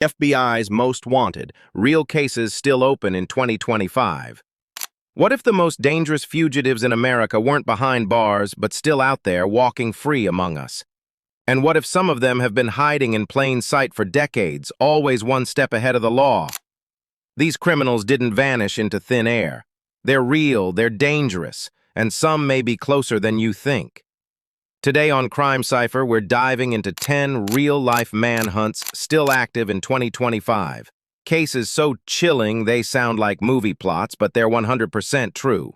FBI's most wanted, real cases still open in 2025. What if the most dangerous fugitives in America weren't behind bars, but still out there walking free among us? And what if some of them have been hiding in plain sight for decades, always one step ahead of the law? These criminals didn't vanish into thin air. They're real, they're dangerous, and some may be closer than you think. Today on Crime Cipher, we're diving into 10 real-life manhunts still active in 2025. Cases so chilling they sound like movie plots, but they're 100% true.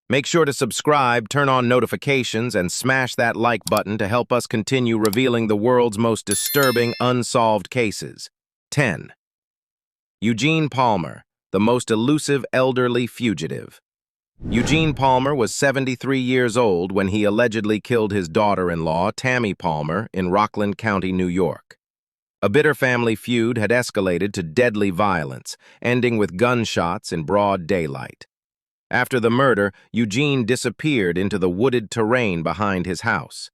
Make sure to subscribe, turn on notifications, and smash that like button to help us continue revealing the world's most disturbing unsolved cases. 10. Eugene Palmer, the most elusive elderly fugitive. Eugene Palmer was 73 years old when he allegedly killed his daughter-in-law, Tammy Palmer, in Rockland County, New York. A bitter family feud had escalated to deadly violence, ending with gunshots in broad daylight. After the murder, Eugene disappeared into the wooded terrain behind his house.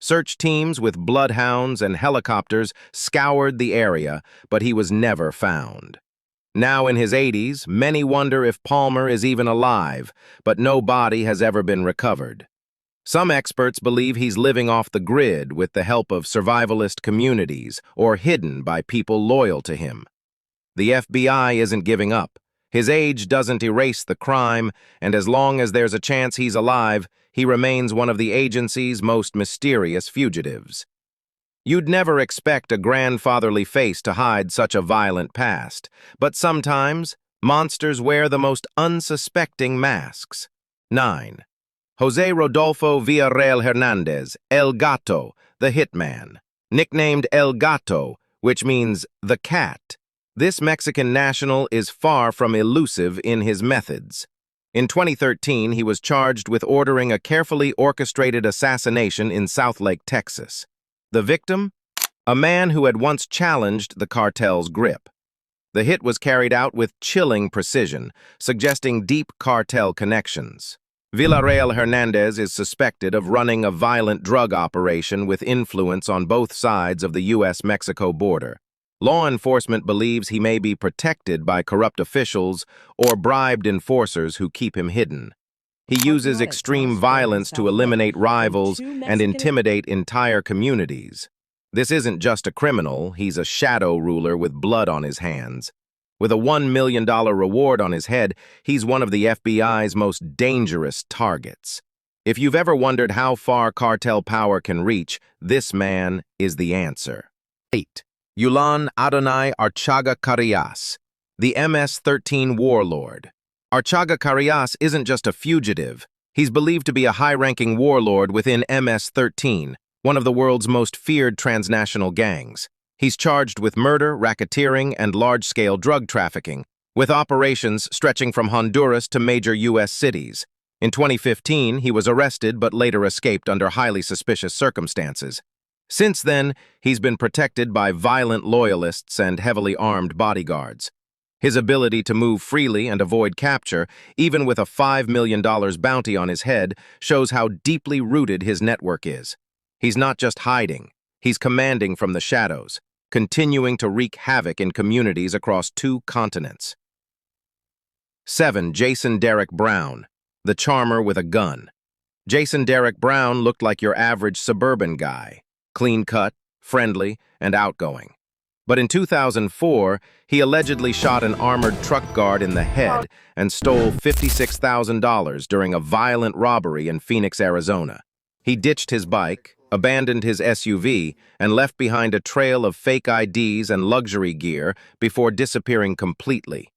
Search teams with bloodhounds and helicopters scoured the area, but he was never found. Now in his 80s, many wonder if Palmer is even alive, but no body has ever been recovered. Some experts believe he's living off the grid with the help of survivalist communities or hidden by people loyal to him. The FBI isn't giving up. His age doesn't erase the crime, and as long as there's a chance he's alive, he remains one of the agency's most mysterious fugitives. You'd never expect a grandfatherly face to hide such a violent past, but sometimes monsters wear the most unsuspecting masks. 9. José Rodolfo Villarreal-Hernandez, El Gato, the Hitman. Nicknamed El Gato, which means the cat, this Mexican national is far from elusive in his methods. In 2013, he was charged with ordering a carefully orchestrated assassination in Southlake, Texas. The victim? A man who had once challenged the cartel's grip. The hit was carried out with chilling precision, suggesting deep cartel connections. Villarreal-Hernandez is suspected of running a violent drug operation with influence on both sides of the U.S.-Mexico border. Law enforcement believes he may be protected by corrupt officials or bribed enforcers who keep him hidden. He uses extreme violence to eliminate rivals and intimidate entire communities. This isn't just a criminal, he's a shadow ruler with blood on his hands. With a $1 million reward on his head, he's one of the FBI's most dangerous targets. If you've ever wondered how far cartel power can reach, this man is the answer. 8. Yulan Adonai Archaga Carias, the MS-13 Warlord. Archaga Carias isn't just a fugitive. He's believed to be a high-ranking warlord within MS-13, one of the world's most feared transnational gangs. He's charged with murder, racketeering, and large-scale drug trafficking, with operations stretching from Honduras to major U.S. cities. In 2015, he was arrested but later escaped under highly suspicious circumstances. Since then, he's been protected by violent loyalists and heavily armed bodyguards. His ability to move freely and avoid capture, even with a $5 million bounty on his head, shows how deeply rooted his network is. He's not just hiding, he's commanding from the shadows, continuing to wreak havoc in communities across 2 continents. 7. Jason Derek Brown, the charmer with a gun. Jason Derek Brown looked like your average suburban guy, clean-cut, friendly, and outgoing. But in 2004, he allegedly shot an armored truck guard in the head and stole $56,000 during a violent robbery in Phoenix, Arizona. He ditched his bike, abandoned his SUV, and left behind a trail of fake IDs and luxury gear before disappearing completely.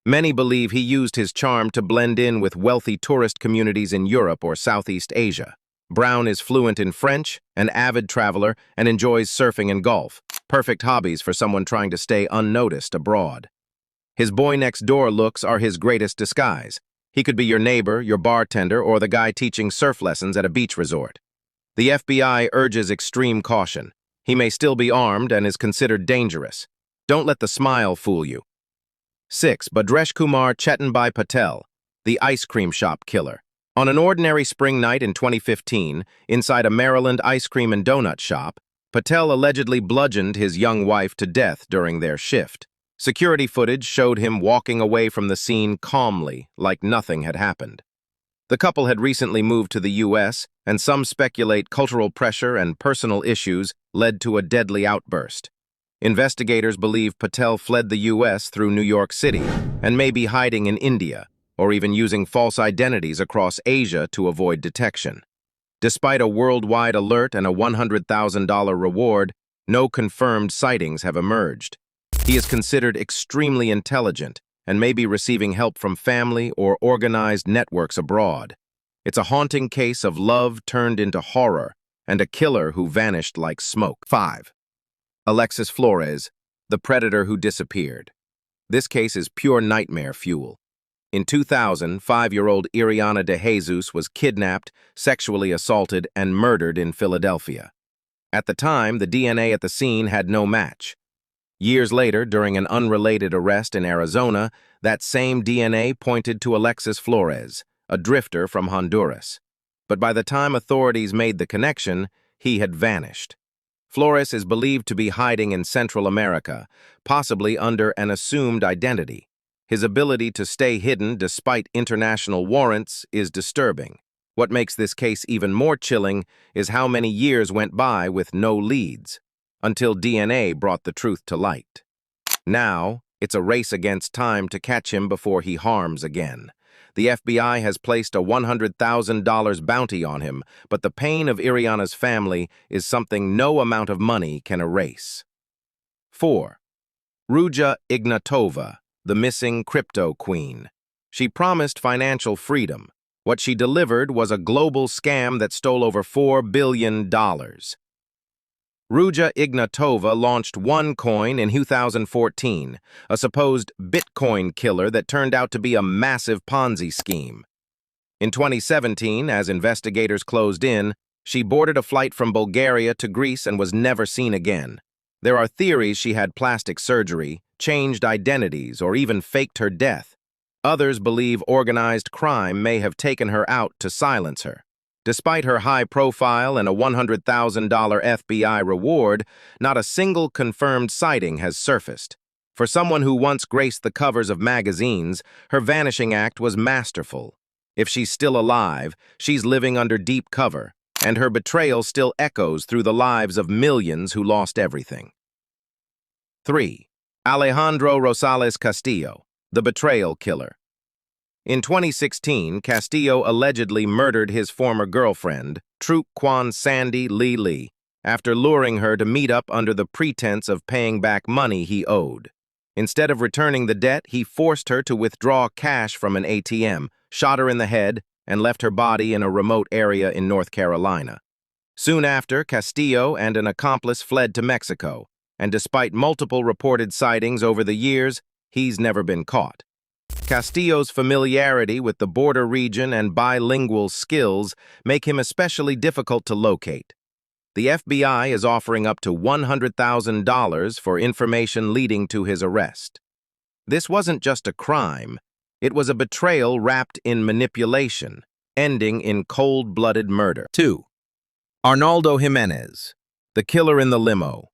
Many believe he used his charm to blend in with wealthy tourist communities in Europe or Southeast Asia. Brown is fluent in French, an avid traveler, and enjoys surfing and golf, perfect hobbies for someone trying to stay unnoticed abroad. His boy-next-door looks are his greatest disguise. He could be your neighbor, your bartender, or the guy teaching surf lessons at a beach resort. The FBI urges extreme caution. He may still be armed and is considered dangerous. Don't let the smile fool you. 6. Bhadreshkumar Patel, the ice cream shop killer. On an ordinary spring night in 2015, inside a Maryland ice cream and donut shop, Patel allegedly bludgeoned his young wife to death during their shift. Security footage showed him walking away from the scene calmly, like nothing had happened. The couple had recently moved to the U.S., and some speculate cultural pressure and personal issues led to a deadly outburst. Investigators believe Patel fled the U.S. through New York City and may be hiding in India, or even using false identities across Asia to avoid detection. Despite a worldwide alert and a $100,000 reward, no confirmed sightings have emerged. He is considered extremely intelligent and may be receiving help from family or organized networks abroad. It's a haunting case of love turned into horror and a killer who vanished like smoke. 5. Alexis Flores, the predator who disappeared. This case is pure nightmare fuel. In 2000, 5-year-old Iriana de Jesus was kidnapped, sexually assaulted, and murdered in Philadelphia. At the time, the DNA at the scene had no match. Years later, during an unrelated arrest in Arizona, that same DNA pointed to Alexis Flores, a drifter from Honduras. But by the time authorities made the connection, he had vanished. Flores is believed to be hiding in Central America, possibly under an assumed identity. His ability to stay hidden despite international warrants is disturbing. What makes this case even more chilling is how many years went by with no leads, until DNA brought the truth to light. Now, it's a race against time to catch him before he harms again. The FBI has placed a $100,000 bounty on him, but the pain of Iriana's family is something no amount of money can erase. 4. Ruja Ignatova, the missing crypto queen. She promised financial freedom. What she delivered was a global scam that stole over $4 billion. Ruja Ignatova launched OneCoin in 2014, a supposed Bitcoin killer that turned out to be a massive Ponzi scheme. In 2017, as investigators closed in, she boarded a flight from Bulgaria to Greece and was never seen again. There are theories she had plastic surgery, changed identities, or even faked her death. Others believe organized crime may have taken her out to silence her. Despite her high profile and a $100,000 FBI reward, not a single confirmed sighting has surfaced. For someone who once graced the covers of magazines, her vanishing act was masterful. If she's still alive, she's living under deep cover, and her betrayal still echoes through the lives of millions who lost everything. 3. Alejandro Rosales Castillo, the betrayal killer. In 2016, Castillo allegedly murdered his former girlfriend, Truc Quan Sandy Lee Lee, after luring her to meet up under the pretense of paying back money he owed. Instead of returning the debt, he forced her to withdraw cash from an ATM, shot her in the head, and left her body in a remote area in North Carolina. Soon after, Castillo and an accomplice fled to Mexico, and despite multiple reported sightings over the years, he's never been caught. Castillo's familiarity with the border region and bilingual skills make him especially difficult to locate. The FBI is offering up to $100,000 for information leading to his arrest. This wasn't just a crime, it was a betrayal wrapped in manipulation, ending in cold-blooded murder. 2. Arnoldo Jimenez, the killer in the limo.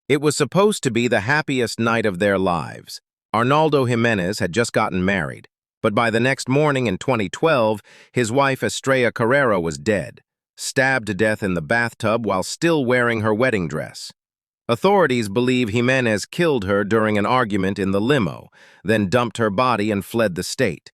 It was supposed to be the happiest night of their lives. Arnoldo Jimenez had just gotten married, but by the next morning in 2012, his wife Estrella Carrera was dead, stabbed to death in the bathtub while still wearing her wedding dress. Authorities believe Jimenez killed her during an argument in the limo, then dumped her body and fled the state.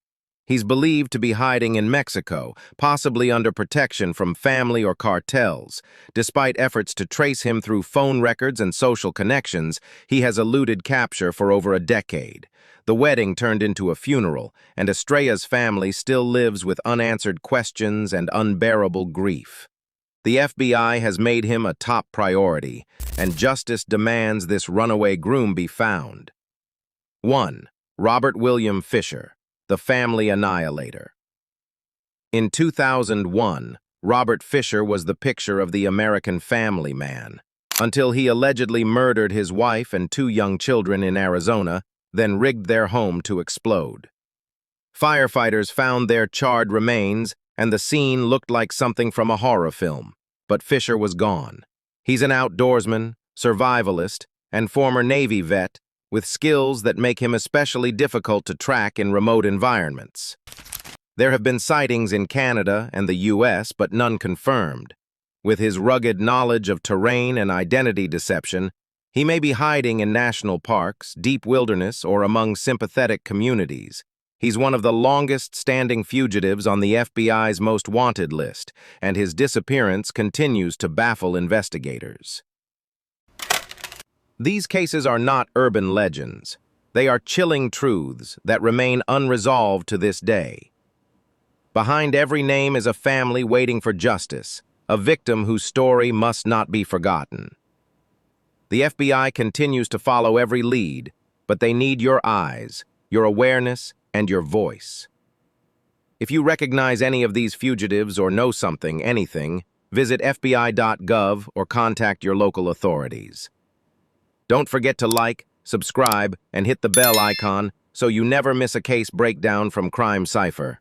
He's believed to be hiding in Mexico, possibly under protection from family or cartels. Despite efforts to trace him through phone records and social connections, he has eluded capture for over a decade. The wedding turned into a funeral, and Estrella's family still lives with unanswered questions and unbearable grief. The FBI has made him a top priority, and justice demands this runaway groom be found. 1. Robert William Fisher, the family annihilator. In 2001, Robert Fisher was the picture of the American family man, until he allegedly murdered his wife and 2 young children in Arizona, then rigged their home to explode. Firefighters found their charred remains, and the scene looked like something from a horror film, but Fisher was gone. He's an outdoorsman, survivalist, and former Navy vet with skills that make him especially difficult to track in remote environments. There have been sightings in Canada and the US, but none confirmed. With his rugged knowledge of terrain and identity deception, he may be hiding in national parks, deep wilderness, or among sympathetic communities. He's one of the longest-standing fugitives on the FBI's most wanted list, and his disappearance continues to baffle investigators. These cases are not urban legends. They are chilling truths that remain unresolved to this day. Behind every name is a family waiting for justice, a victim whose story must not be forgotten. The FBI continues to follow every lead, but they need your eyes, your awareness, and your voice. If you recognize any of these fugitives or know something, anything, visit FBI.gov or contact your local authorities. Don't forget to like, subscribe, and hit the bell icon so you never miss a case breakdown from Crime Cipher.